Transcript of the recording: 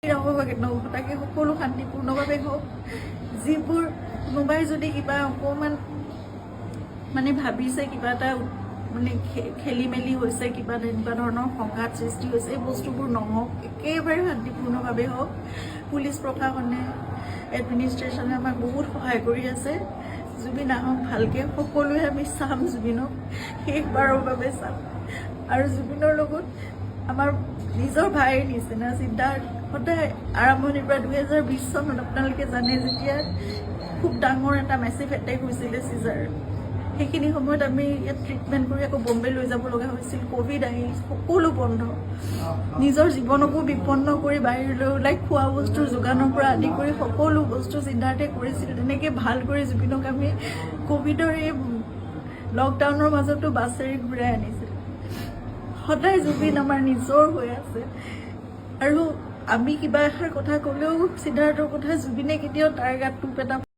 তাকে সকলো শান্তিপূৰ্ণভাৱে হওক যিবোৰ কোনোবাই যদি কিবা অকণমান মানে ভাবিছে কিবা এটা মানে খেলি মেলি হৈছে কিবা তেনেকুৱা ধৰণৰ সংঘাত সৃষ্টি হৈছে এই বস্তুবোৰ নহওক একেবাৰে শান্তিপূৰ্ণভাৱে হওক পুলিচ প্ৰশাসনে এডমিনিষ্ট্ৰেশ্যনে আমাক বহুত সহায় কৰি আছে জুবিন আহক ভালকৈ সকলোৱে আমি চাম জুবিনক শেষবাৰৰ বাবে চাম আৰু জুবিনৰ লগত আমাৰ নিজৰ ভাইৰ নিচিনা চিন্তা সদায় আৰম্ভণিৰ পৰা 2020 চনত আপোনালোকে জানে যেতিয়া খুব ডাঙৰ এটা মেচিভ এটেক হৈছিলে চিজাৰ সেইখিনি সময়ত আমি ইয়াত ট্ৰিটমেণ্ট কৰি আকৌ বম্বে লৈ যাব লগা হৈছিল কোভিড আহিল সকলো বন্ধ নিজৰ জীৱনকো বিপন্ন কৰি বাহিৰলৈ ওলাই খোৱা বস্তুৰ যোগানৰ পৰা আদি কৰি সকলো বস্তু চিন্তাতে কৰিছিল তেনেকৈ ভাল কৰি জুবিনক আমি কোভিডৰ এই লকডাউনৰ মাজতো বাছেৰে ঘূৰাই আনিছিল সদায় জুবিন আমাৰ নিজৰ হৈ আছে আৰু আমি কিবা এষাৰ কথা ক'লেও সিদ্ধাৰ্থৰ কথা জুবিনে কেতিয়াও তাৰ গাত টোপ এটা